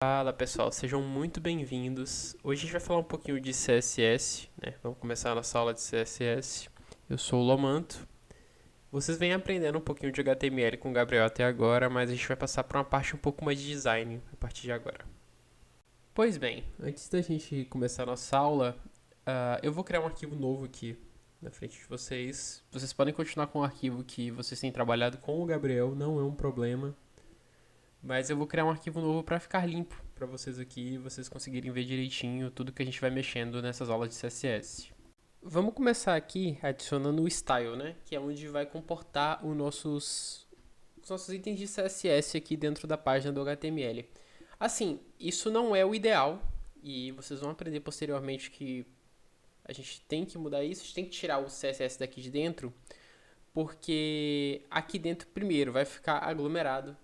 Fala pessoal, sejam muito bem-vindos. Hoje a gente vai falar um pouquinho de CSS, né? Vamos começar a nossa aula de CSS. Eu sou o Lomanto. Vocês vêm aprendendo um pouquinho de HTML com o Gabriel até agora, mas a gente vai passar para uma parte um pouco mais de design a partir de agora. Pois bem, antes da gente começar a nossa aula, eu vou criar um arquivo novo aqui na frente de vocês. Vocês podem continuar com o arquivo que vocês têm trabalhado com o Gabriel, não é um problema. Mas eu vou criar um arquivo novo para ficar limpo para vocês aqui e vocês conseguirem ver direitinho tudo que a gente vai mexendo nessas aulas de CSS. Vamos começar aqui adicionando o style, né? Que é onde vai comportar os nossos itens de CSS aqui dentro da página do HTML. Assim, isso não é o ideal e vocês vão aprender posteriormente que a gente tem que mudar isso, a gente tem que tirar o CSS daqui de dentro, porque aqui dentro primeiro vai ficar aglomerado.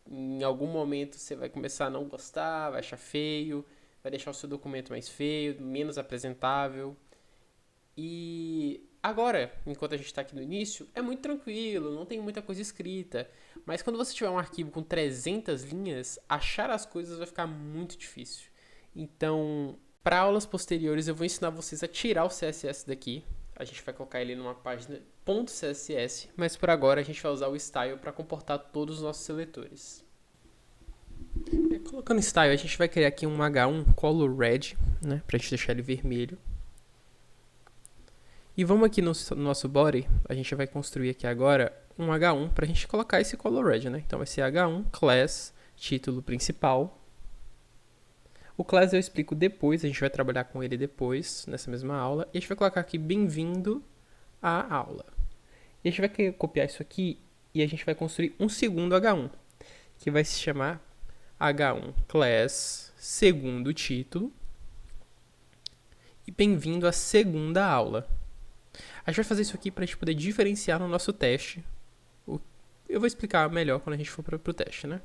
Em algum momento você vai começar a não gostar, vai achar feio, vai deixar o seu documento mais feio, menos apresentável. E agora, enquanto a gente está aqui no início, é muito tranquilo, não tem muita coisa escrita. Mas quando você tiver um arquivo com 300 linhas, achar as coisas vai ficar muito difícil. Então, para aulas posteriores, eu vou ensinar vocês a tirar o CSS daqui. A gente vai colocar ele numa página .css, mas por agora a gente vai usar o style para comportar todos os nossos seletores. Colocando style, a gente vai criar aqui um H1 color red, né, para a gente deixar ele vermelho. E vamos aqui no nosso body, a gente vai construir aqui agora um H1 para a gente colocar esse color red, né? Então vai ser H1 class título principal. O class eu explico depois, a gente vai trabalhar com ele depois, nessa mesma aula. E a gente vai colocar aqui bem-vindo à aula. E a gente vai copiar isso aqui e a gente vai construir um segundo H1, que vai se chamar H1 class segundo título. E bem-vindo à segunda aula. A gente vai fazer isso aqui para a gente poder diferenciar no nosso teste. Eu vou explicar melhor quando a gente for para o teste, né?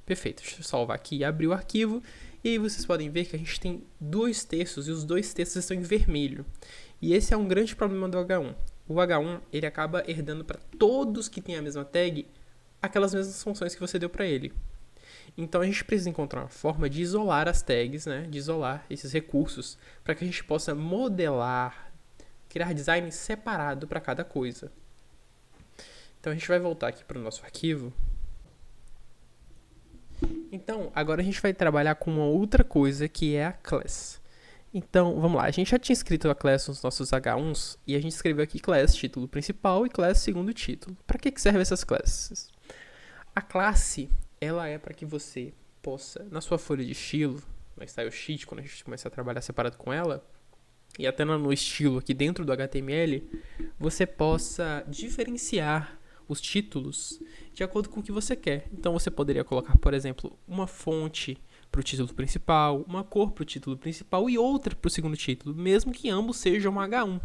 Perfeito, deixa eu salvar aqui e abrir o arquivo. E aí vocês podem ver que a gente tem dois textos e os dois textos estão em vermelho. E esse é um grande problema do H1. O H1 ele acaba herdando para todos que têm a mesma tag aquelas mesmas funções que você deu para ele. Então a gente precisa encontrar uma forma de isolar as tags, né? De isolar esses recursos para que a gente possa modelar, criar design separado para cada coisa. Então a gente vai voltar aqui para o nosso arquivo. Então, agora a gente vai trabalhar com uma outra coisa que é a class. Então, vamos lá. A gente já tinha escrito a class nos nossos H1s e a gente escreveu aqui class título principal e class segundo título. Para que servem essas classes? A classe, ela é para que você possa, na sua folha de estilo, no style sheet, quando a gente começar a trabalhar separado com ela, e até no estilo aqui dentro do HTML, você possa diferenciar os títulos de acordo com o que você quer. Então você poderia colocar, por exemplo, uma fonte para o título principal, uma cor para o título principal e outra para o segundo título, mesmo que ambos sejam H1.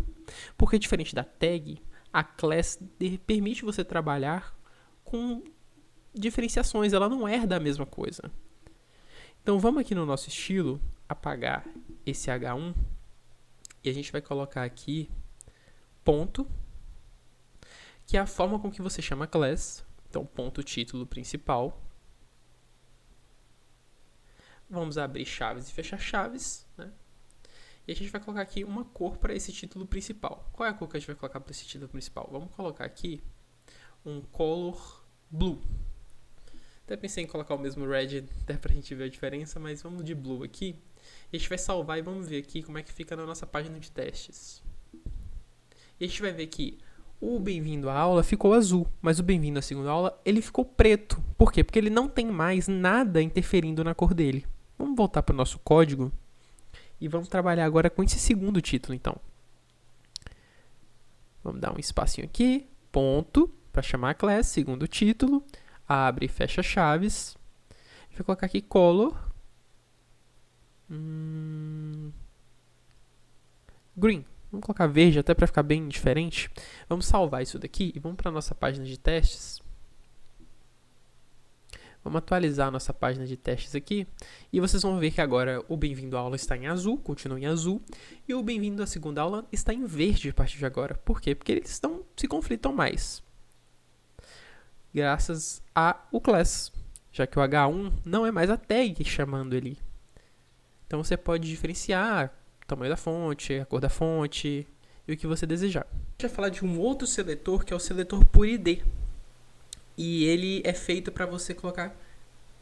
Porque diferente da tag, a class permite você trabalhar com diferenciações, ela não herda a mesma coisa. Então vamos aqui no nosso estilo, apagar esse H1 e a gente vai colocar aqui ponto, que é a forma com que você chama class. Então, ponto título principal. Vamos abrir chaves e fechar chaves, né? E a gente vai colocar aqui uma cor para esse título principal. Qual é a cor que a gente vai colocar para esse título principal? Vamos colocar aqui um color blue. Até pensei em colocar o mesmo red, até para a gente ver a diferença, mas vamos de blue aqui. E a gente vai salvar e vamos ver aqui como é que fica na nossa página de testes. E a gente vai ver que o bem-vindo à aula ficou azul, mas o bem-vindo à segunda aula, ele ficou preto. Por quê? Porque ele não tem mais nada interferindo na cor dele. Vamos voltar para o nosso código e vamos trabalhar agora com esse segundo título, então. Vamos dar um espacinho aqui, ponto, para chamar a class, segundo título, abre e fecha chaves. A gente vai colocar aqui color green. Vamos colocar verde até para ficar bem diferente. Vamos salvar isso daqui e vamos para a nossa página de testes. Vamos atualizar a nossa página de testes aqui. E vocês vão ver que agora o bem-vindo à aula está em azul, continua em azul. E o bem-vindo à segunda aula está em verde a partir de agora. Por quê? Porque eles se conflitam mais. Graças ao class. já que o H1 não é mais a tag chamando ele. Então você pode diferenciar o tamanho da fonte, a cor da fonte e o que você desejar. A gente vai falar de um outro seletor, que é o seletor por ID. E ele é feito para você colocar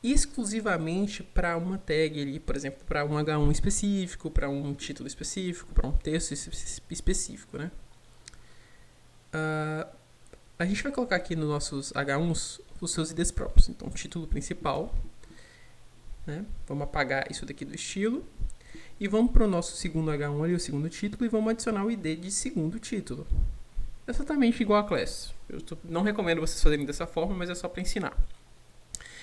exclusivamente para uma tag ali, por exemplo, para um H1 específico, para um título específico, para um texto específico, né? A gente vai colocar aqui nos nossos H1s os seus IDs próprios. Então, título principal, né? Vamos apagar isso daqui do estilo e vamos para o nosso segundo H1 ali, o segundo título, e vamos adicionar o ID de segundo título. Exatamente igual a class. Não recomendo vocês fazerem dessa forma, mas é só para ensinar.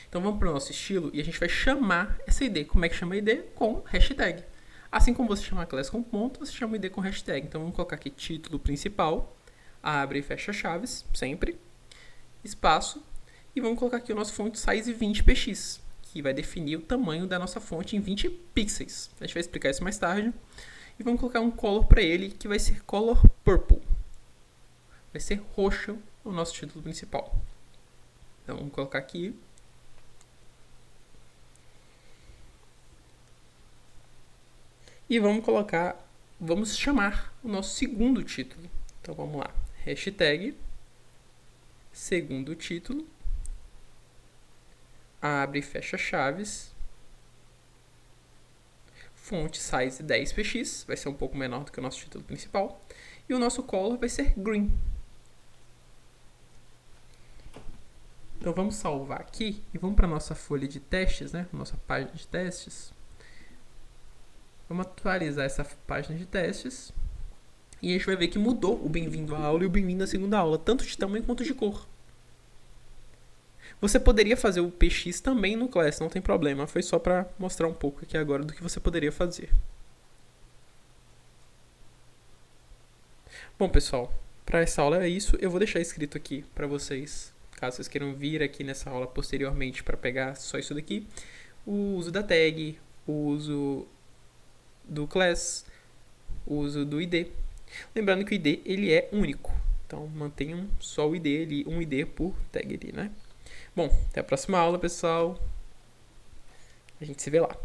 Então vamos para o nosso estilo e a gente vai chamar essa ID. Como é que chama a ID? Com hashtag. Assim como você chama a class com ponto, você chama a ID com hashtag. Então vamos colocar aqui título principal, abre e fecha chaves, sempre, espaço, e vamos colocar aqui o nosso font size 20px, que vai definir o tamanho da nossa fonte em 20 pixels. A gente vai explicar isso mais tarde. E vamos colocar um color para ele, que vai ser color purple. Vai ser roxo o nosso título principal. Então vamos colocar aqui. E vamos chamar o nosso segundo título. Então vamos lá, hashtag, segundo título, abre e fecha chaves, font size 10px, vai ser um pouco menor do que o nosso título principal, e o nosso color vai ser green. Então vamos salvar aqui e vamos para a nossa folha de testes, né? Nossa página de testes. Vamos atualizar essa página de testes. E a gente vai ver que mudou o bem-vindo à aula e o bem-vindo à segunda aula, tanto de tamanho quanto de cor. Você poderia fazer o PX também no Class, não tem problema. Foi só para mostrar um pouco aqui agora do que você poderia fazer. Bom, pessoal, para essa aula é isso. Eu vou deixar escrito aqui para vocês, caso vocês queiram vir aqui nessa aula posteriormente para pegar só isso daqui. O uso da tag, o uso do Class, o uso do ID. Lembrando que o ID ele é único, então mantenham só o ID ali, um ID por tag ali, né? Bom, até a próxima aula, pessoal. A gente se vê lá.